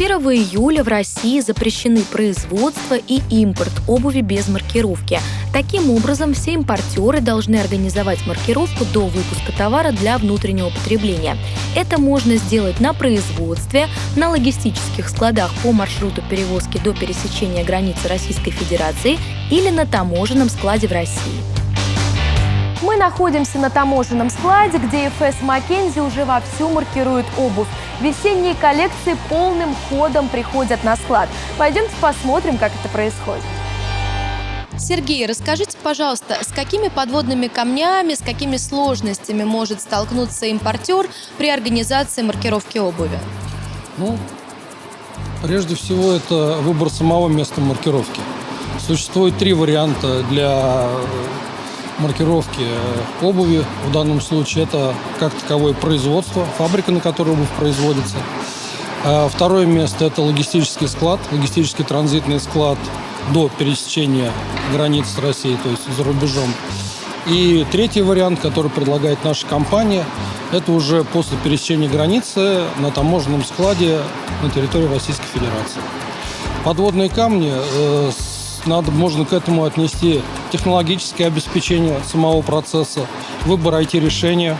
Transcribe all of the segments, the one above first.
1 июля в России запрещены производство и импорт обуви без маркировки. Таким образом, все импортеры должны организовать маркировку до выпуска товара для внутреннего потребления. Это можно сделать на производстве, на логистических складах по маршруту перевозки до пересечения границы Российской Федерации или на таможенном складе в России. Мы находимся на таможенном складе, где FS Mackenzie уже вовсю маркирует обувь. Весенние коллекции полным ходом приходят на склад. Пойдемте посмотрим, как это происходит. Сергей, расскажите, пожалуйста, с какими подводными камнями, с какими сложностями может столкнуться импортер при организации маркировки обуви? Прежде всего, это выбор самого места маркировки. Существует 3 варианта для маркировки обуви. В данном случае это как таковое производство, фабрика, на которой обувь производится. Второе место – это логистический склад, логистический транзитный склад до пересечения границ с Россией, то есть за рубежом. И третий вариант, который предлагает наша компания, это уже после пересечения границы на таможенном складе на территории Российской Федерации. Подводные камни можно к этому отнести технологическое обеспечение самого процесса, выбор IT-решения,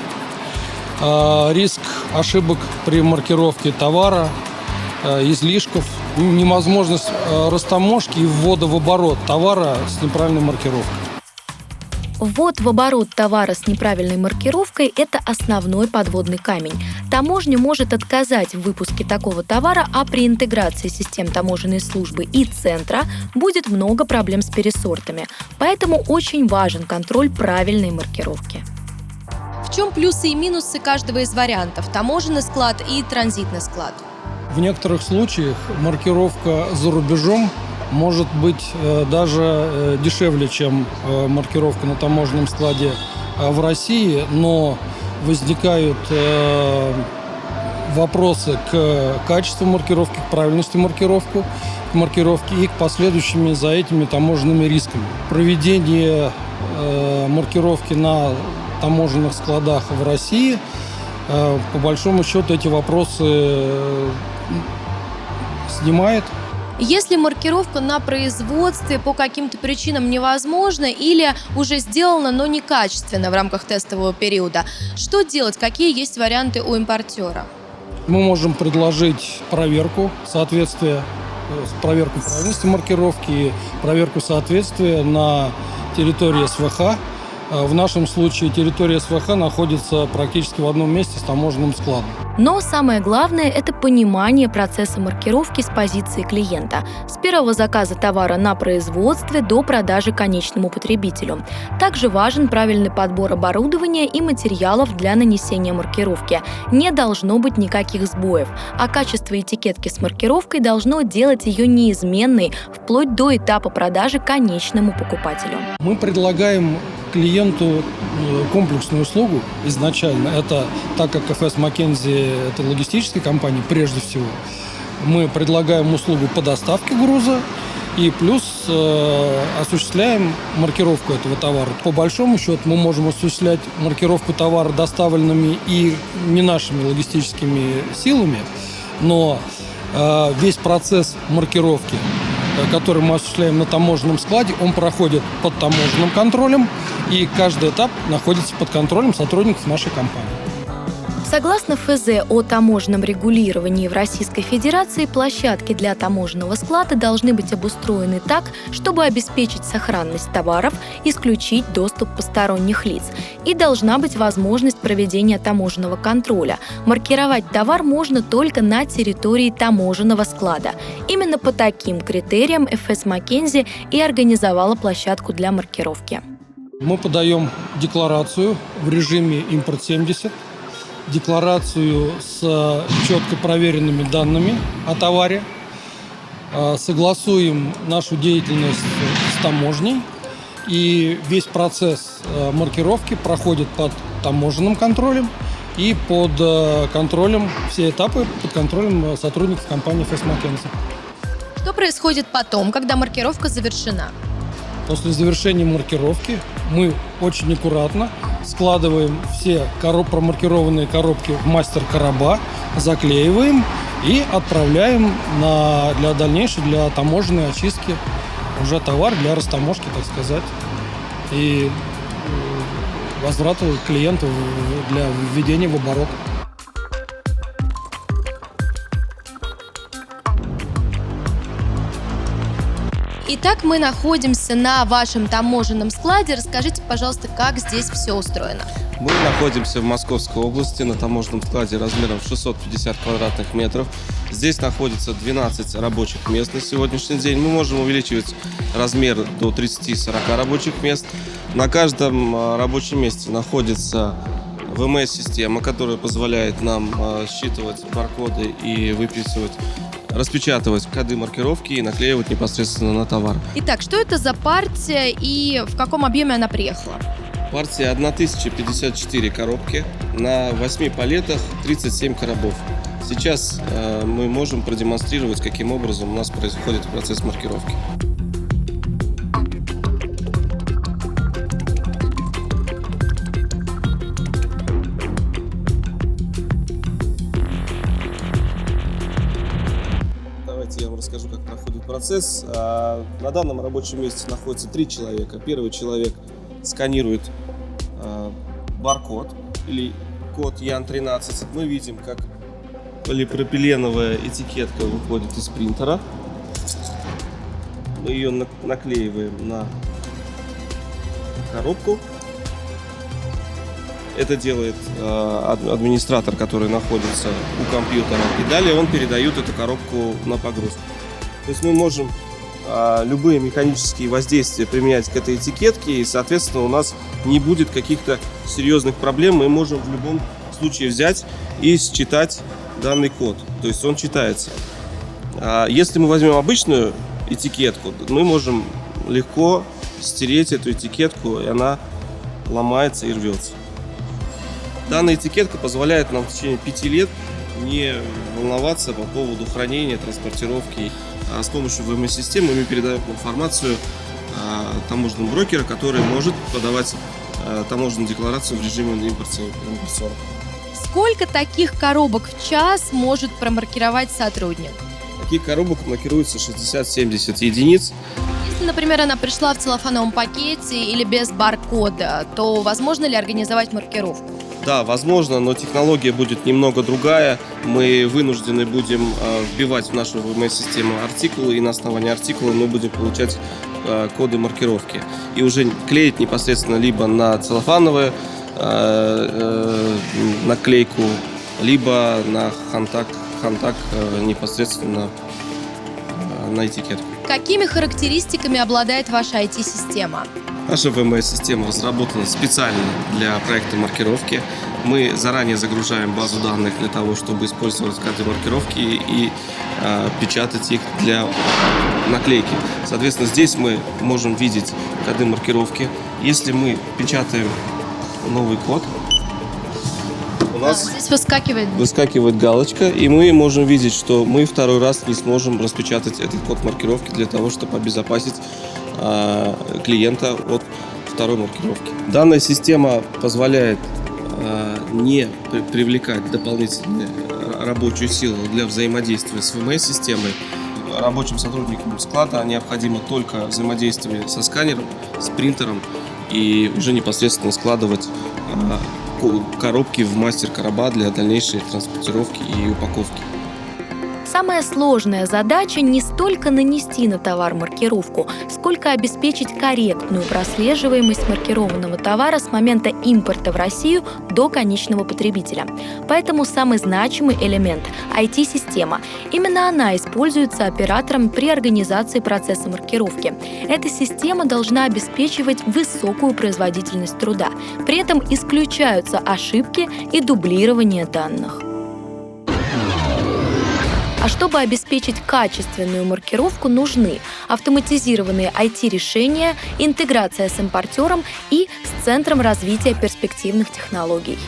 риск ошибок при маркировке товара, излишков, невозможность растаможки и ввода в оборот товара с неправильной маркировкой. Ввод в оборот товара с неправильной маркировкой – это основной подводный камень. Таможня может отказать в выпуске такого товара, а при интеграции систем таможенной службы и центра будет много проблем с пересортами. Поэтому очень важен контроль правильной маркировки. В чем плюсы и минусы каждого из вариантов – таможенный склад и транзитный склад? В некоторых случаях маркировка за рубежом может быть даже дешевле, чем маркировка на таможенном складе в России, но возникают вопросы к качеству маркировки, к правильности маркировки и к последующими за этими таможенными рисками. Проведение маркировки на таможенных складах в России, по большому счету, эти вопросы снимает. Если маркировка на производстве по каким-то причинам невозможна или уже сделана, но некачественно в рамках тестового периода, что делать? Какие есть варианты у импортера? Мы можем предложить проверку соответствия, проверку правильности маркировки и проверку соответствия на территории СВХ. В нашем случае территория СВХ находится практически в одном месте с таможенным складом. Но самое главное – это понимание процесса маркировки с позиции клиента. С первого заказа товара на производстве до продажи конечному потребителю. Также важен правильный подбор оборудования и материалов для нанесения маркировки. Не должно быть никаких сбоев, а качество этикетки с маркировкой должно делать ее неизменной вплоть до этапа продажи конечному покупателю. Мы предлагаем клиенту комплексную услугу изначально. Это, так как FS Mackenzie – это логистическая компания, прежде всего, мы предлагаем услугу по доставке груза и плюс осуществляем маркировку этого товара. По большому счету мы можем осуществлять маркировку товара доставленными и не нашими логистическими силами, но весь процесс маркировки, который мы осуществляем на таможенном складе, он проходит под таможенным контролем, и каждый этап находится под контролем сотрудников нашей компании. Согласно ФЗ о таможенном регулировании в Российской Федерации, площадки для таможенного склада должны быть обустроены так, чтобы обеспечить сохранность товаров, исключить доступ посторонних лиц. И должна быть возможность проведения таможенного контроля. Маркировать товар можно только на территории таможенного склада. Именно по таким критериям FS Mackenzie и организовала площадку для маркировки. Мы подаем декларацию в режиме «Импорт-70», декларацию с четко проверенными данными о товаре, согласуем нашу деятельность с таможней, и весь процесс маркировки проходит под таможенным контролем и под контролем, все этапы под контролем сотрудников компании FS Mackenzie. Что происходит потом, когда маркировка завершена? После завершения маркировки мы очень аккуратно складываем все промаркированные коробки в мастер-короба, заклеиваем и отправляем для дальнейшей, для таможенной очистки уже товар для растаможки, так сказать, и возврата клиенту для введения в оборот. Итак, мы находимся на вашем таможенном складе. Расскажите, пожалуйста, как здесь все устроено. Мы находимся в Московской области на таможенном складе размером 650 квадратных метров. Здесь находится 12 рабочих мест на сегодняшний день. Мы можем увеличивать размер до 30-40 рабочих мест. На каждом рабочем месте находится ВМС-система, которая позволяет нам считывать баркоды и распечатывать коды маркировки и наклеивать непосредственно на товар. Итак, что это за партия и в каком объеме она приехала? Партия 1054 коробки, на 8 палетах 37 коробов. Сейчас мы можем продемонстрировать, каким образом у нас происходит процесс маркировки. Давайте я вам расскажу, как проходит процесс. На данном рабочем месте находится 3 человека. Первый человек сканирует баркод или код Ян-13. Мы видим, как полипропиленовая этикетка выходит из принтера. Мы ее наклеиваем на коробку. Это делает администратор, который находится у компьютера. И далее он передает эту коробку на погрузку. То есть мы можем любые механические воздействия применять к этой этикетке, и, соответственно, у нас не будет каких-то серьезных проблем. Мы можем в любом случае взять и считать данный код. То есть он читается. Если мы возьмем обычную этикетку, мы можем легко стереть эту этикетку, и она ломается и рвется. Данная этикетка позволяет нам в течение 5 лет не волноваться по поводу хранения, транспортировки. С помощью ВМС-системы мы передаем информацию таможенному брокеру, который может подавать таможенную декларацию в режиме импорт-экспорт. Сколько таких коробок в час может промаркировать сотрудник? Таких коробок маркируется 60-70 единиц. Если, например, она пришла в целлофановом пакете или без баркода, то возможно ли организовать маркировку? Да, возможно, но технология будет немного другая. Мы вынуждены будем вбивать в нашу ВМС-систему артикулы, и на основании артикула мы будем получать коды маркировки. И уже клеить непосредственно либо на целлофановую наклейку, либо на хантак непосредственно на этикетку. Какими характеристиками обладает ваша IT-система? Наша ВМС-система разработана специально для проекта маркировки. Мы заранее загружаем базу данных для того, чтобы использовать коды маркировки и печатать их для наклейки. Соответственно, здесь мы можем видеть коды маркировки. Если мы печатаем новый код, у нас здесь выскакивает галочка, и мы можем видеть, что мы второй раз не сможем распечатать этот код маркировки для того, чтобы обезопасить клиента от второй маркировки. Данная система позволяет не привлекать дополнительную рабочую силу для взаимодействия с ВМС-системой. Рабочим сотрудникам склада необходимо только взаимодействие со сканером, с принтером и уже непосредственно складывать коробки в мастер-короба для дальнейшей транспортировки и упаковки. Самая сложная задача не столько нанести на товар маркировку, сколько обеспечить корректную прослеживаемость маркированного товара с момента импорта в Россию до конечного потребителя. Поэтому самый значимый элемент – IT-система. Именно она используется оператором при организации процесса маркировки. Эта система должна обеспечивать высокую производительность труда. При этом исключаются ошибки и дублирование данных. А чтобы обеспечить качественную маркировку, нужны автоматизированные IT-решения, интеграция с импортером и с Центром развития перспективных технологий.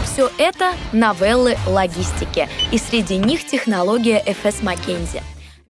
Все это новеллы логистики, и среди них технология FS McKinsey.